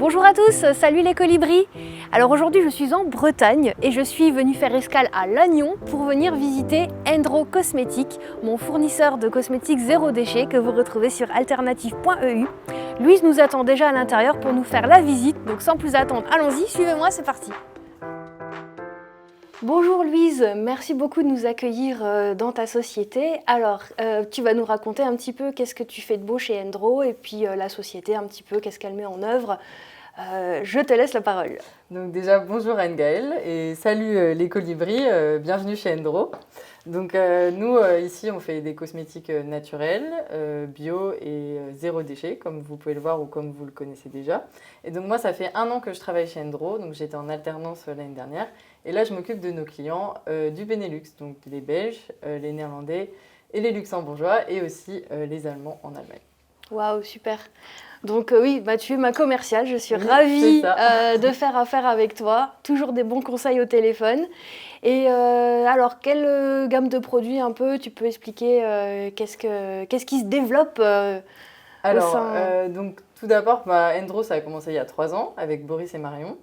Bonjour à tous, salut les colibris. Alors aujourd'hui je suis en Bretagne et je suis venue faire escale à Lannion pour venir visiter Endro Cosmétiques, mon fournisseur de cosmétiques zéro déchet que vous retrouvez sur alternative.eu. Louise nous attend déjà à l'intérieur pour nous faire la visite, donc sans plus attendre, allons-y, suivez-moi, c'est parti. Bonjour Louise, merci beaucoup de nous accueillir dans ta société. Alors, tu vas nous raconter un petit peu qu'est-ce que tu fais de beau chez Endro et puis la société un petit peu, qu'est-ce qu'elle met en œuvre. Je te laisse la parole. Donc déjà, bonjour Anne-Gaëlle et salut les colibris, bienvenue chez Endro. Donc nous, ici, on fait des cosmétiques naturels, bio et zéro déchet, comme vous pouvez le voir ou comme vous le connaissez déjà. Et donc moi, ça fait 1 an que je travaille chez Endro, donc j'étais en alternance l'année dernière. Et là, je m'occupe de nos clients du Benelux, donc les Belges, les Néerlandais et les Luxembourgeois et aussi les Allemands en Allemagne. Waouh, super. Donc oui, tu es ma commerciale, je suis ravie de faire affaire avec toi. Toujours des bons conseils au téléphone. Et alors, quelle gamme de produits un peu, tu peux expliquer qu'est-ce qui se développe Alors, donc tout d'abord, Endro, ça a commencé il y a 3 ans avec Boris et Marion.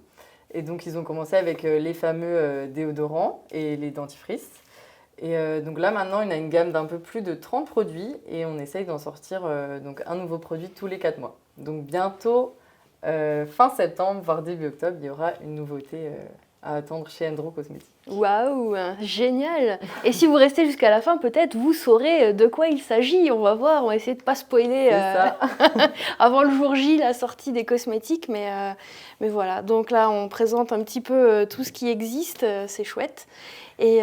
Et donc, ils ont commencé avec les fameux déodorants et les dentifrices. Et donc là, maintenant, il y a une gamme d'un peu plus de 30 produits et on essaye d'en sortir donc un nouveau produit tous les 4 mois. Donc bientôt, fin septembre, voire début octobre, il y aura une nouveauté à attendre chez Endro Cosmétiques. Waouh, génial! Et si vous restez jusqu'à la fin, peut-être vous saurez de quoi il s'agit. On va voir, on va essayer de ne pas spoiler avant le jour J la sortie des cosmétiques. Mais voilà, donc là, on présente un petit peu tout ce qui existe, c'est chouette. Et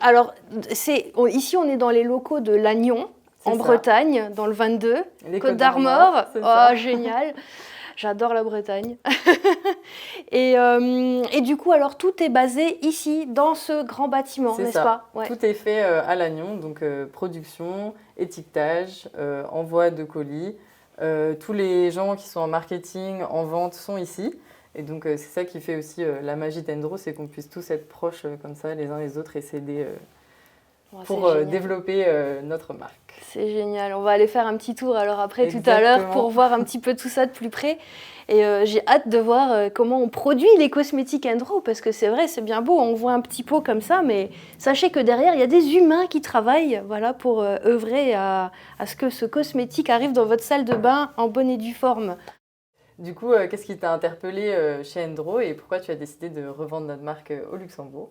alors, ici, on est dans les locaux de Lannion, en Bretagne, dans le 22, Côte d'Armor. Oh, génial! J'adore la Bretagne. et du coup, alors, tout est basé ici, dans ce grand bâtiment, n'est-ce pas? Ouais. Tout est fait à Lannion, donc production, étiquetage, envoi de colis. Tous les gens qui sont en marketing, en vente sont ici. Et donc, c'est ça qui fait aussi la magie d'Endro, c'est qu'on puisse tous être proches comme ça, les uns les autres, et s'aider pour développer notre marque. C'est génial. On va aller faire un petit tour alors après tout à l'heure pour voir un petit peu tout ça de plus près. Et j'ai hâte de voir comment on produit les cosmétiques Endro, parce que c'est vrai, c'est bien beau, on voit un petit pot comme ça, mais sachez que derrière, il y a des humains qui travaillent pour œuvrer à ce que ce cosmétique arrive dans votre salle de bain en bonne et due forme. Du coup, qu'est-ce qui t'a interpellé chez Endro et pourquoi tu as décidé de revendre notre marque au Luxembourg ?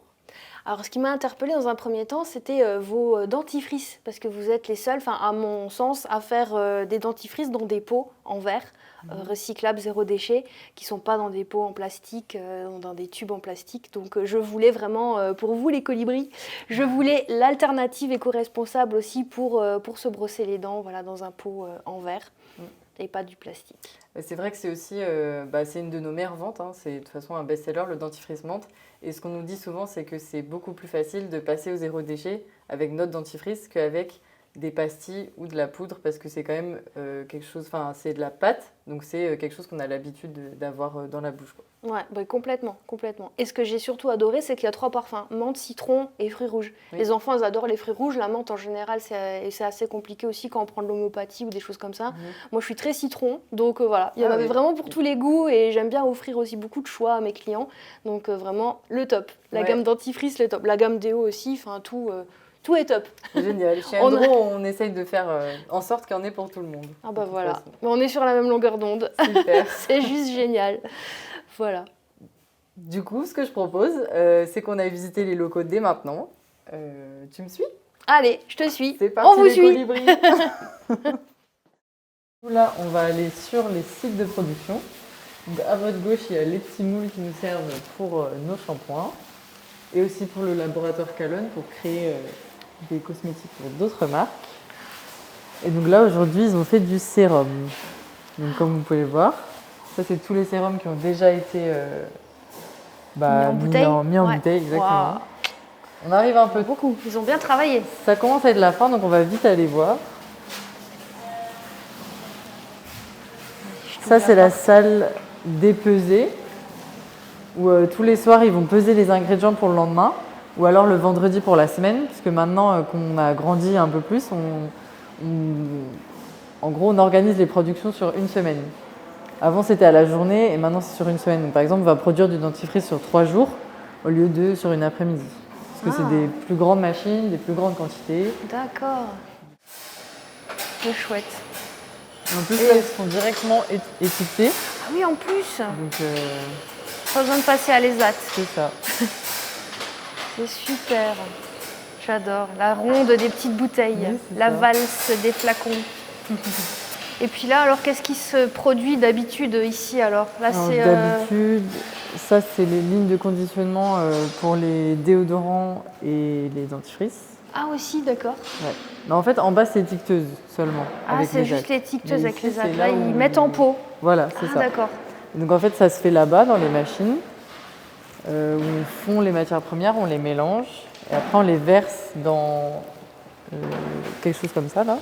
Alors, ce qui m'a interpellée dans un premier temps, c'était vos dentifrices, parce que vous êtes les seuls, à mon sens, à faire des dentifrices dans des pots en verre, recyclables, zéro déchet, qui ne sont pas dans des pots en plastique, dans des tubes en plastique. Donc, je voulais vraiment, pour vous les colibris, je voulais l'alternative éco-responsable aussi pour se brosser les dents, dans un pot en verre. Et pas du plastique. C'est vrai que c'est aussi c'est une de nos meilleures ventes. C'est de toute façon un best-seller, le dentifrice menthe. Et ce qu'on nous dit souvent, c'est que c'est beaucoup plus facile de passer au zéro déchet avec notre dentifrice qu'avec des pastilles ou de la poudre, parce que c'est quand même quelque chose, c'est de la pâte, donc c'est quelque chose qu'on a l'habitude d'avoir dans la bouche. Ouais, complètement. Et ce que j'ai surtout adoré, c'est qu'il y a 3 parfums, menthe, citron et fruits rouges. Oui. Les enfants, ils adorent les fruits rouges. La menthe, en général, c'est assez compliqué aussi quand on prend de l'homéopathie ou des choses comme ça. Moi, je suis très citron, donc voilà. Il y en avait vraiment pour tous les goûts et j'aime bien offrir aussi beaucoup de choix à mes clients. Donc vraiment, le top. La gamme dentifrice, le top. La gamme déo aussi, tout est top. Génial. Chez Endro, on essaye de faire en sorte qu'il y en ait pour tout le monde. Ah bah voilà. On est sur la même longueur d'onde. Super. C'est juste génial. Voilà. Du coup, ce que je propose, c'est qu'on aille visiter les locaux dès maintenant. Tu me suis ? Allez, je te suis. C'est parti, on vous suit. Colibris. Là, on va aller sur les sites de production. Donc, à votre gauche, il y a les petits moules qui nous servent pour nos shampoings et aussi pour le laboratoire Calonne pour créer des cosmétiques pour d'autres marques. Et donc là, aujourd'hui, ils ont fait du sérum. Donc, comme vous pouvez voir, ça, c'est tous les sérums qui ont déjà été mis en bouteille, exactement. Wow. On arrive un peu. Beaucoup, ils ont bien travaillé. Ça commence à être la fin, donc on va vite aller voir. Ça, c'est la salle des pesées, où tous les soirs, ils vont peser les ingrédients pour le lendemain, ou alors le vendredi pour la semaine, parce que maintenant qu'on a grandi un peu plus, en gros, on organise les productions sur une semaine. Avant, c'était à la journée et maintenant, c'est sur une semaine. Donc, par exemple, on va produire du dentifrice sur 3 jours au lieu de sur une après-midi. Parce que c'est des plus grandes machines, des plus grandes quantités. D'accord. C'est chouette. En plus, là, ils sont directement étiquetés. Ah oui, en plus. Donc, pas besoin de passer à l'ESAT. C'est ça. C'est super. J'adore. La ronde des petites bouteilles, oui, la valse des flacons. Et puis là, alors, qu'est-ce qui se produit d'habitude ici alors? Là, d'habitude, ça, c'est les lignes de conditionnement pour les déodorants et les dentifrices. Ah aussi, d'accord. Ouais. Mais en fait, en bas, c'est étiqueteuse seulement. Ah, c'est juste l'étiqueteuse avec les actes. Là, ils mettent en pot. Voilà, c'est ça. D'accord. Donc en fait, ça se fait là-bas, dans les machines, où on fond les matières premières, on les mélange, et après on les verse dans quelque chose comme ça, là.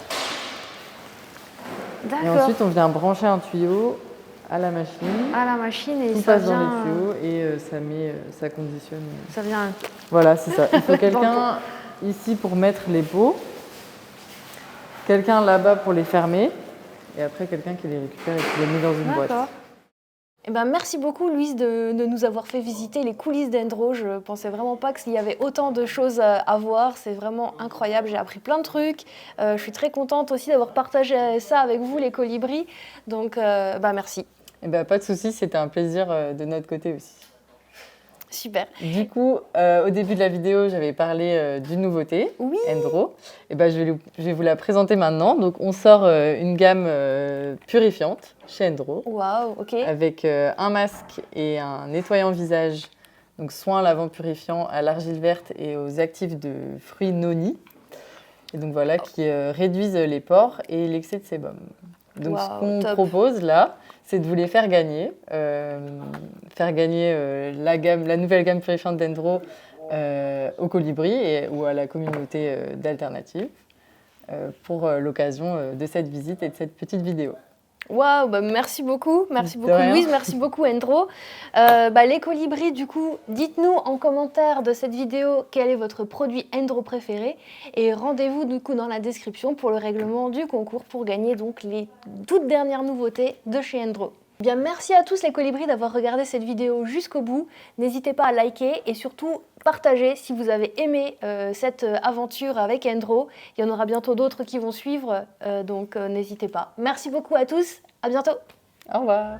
D'accord. Et ensuite, on vient brancher un tuyau à la machine. À la machine et tout ça passe vient... dans les tuyaux et ça conditionne. Ça vient... Voilà, c'est ça. Il faut quelqu'un ici pour mettre les pots, quelqu'un là-bas pour les fermer, et après quelqu'un qui les récupère et qui les met dans une boîte. Eh ben, merci beaucoup Louise de nous avoir fait visiter les coulisses d'Endro. Je ne pensais vraiment pas qu'il y avait autant de choses à voir. C'est vraiment incroyable. J'ai appris plein de trucs. Je suis très contente aussi d'avoir partagé ça avec vous, les colibris. Donc, merci. Eh ben, pas de souci, c'était un plaisir de notre côté aussi. Super. Du coup, au début de la vidéo, j'avais parlé d'une nouveauté, Endro. Et ben, je vais vous la présenter maintenant. Donc, on sort une gamme purifiante chez Endro. Waouh, ok. Avec un masque et un nettoyant visage, donc soin lavant purifiant à l'argile verte et aux actifs de fruits noni. Et donc voilà, qui réduisent les pores et l'excès de sébum. Donc ce qu'on propose là, c'est de vous les faire gagner. La nouvelle gamme purifiante d'Endro au Colibri ou à la communauté d'alternatives pour l'occasion de cette visite et de cette petite vidéo. Waouh, merci beaucoup Louise, merci beaucoup Endro. Les colibris, du coup, dites-nous en commentaire de cette vidéo quel est votre produit Endro préféré et rendez-vous du coup dans la description pour le règlement du concours pour gagner donc les toutes dernières nouveautés de chez Endro. Bien, merci à tous les colibris d'avoir regardé cette vidéo jusqu'au bout. N'hésitez pas à liker et surtout partager si vous avez aimé cette aventure avec Endro. Il y en aura bientôt d'autres qui vont suivre, donc n'hésitez pas. Merci beaucoup à tous, à bientôt. Au revoir.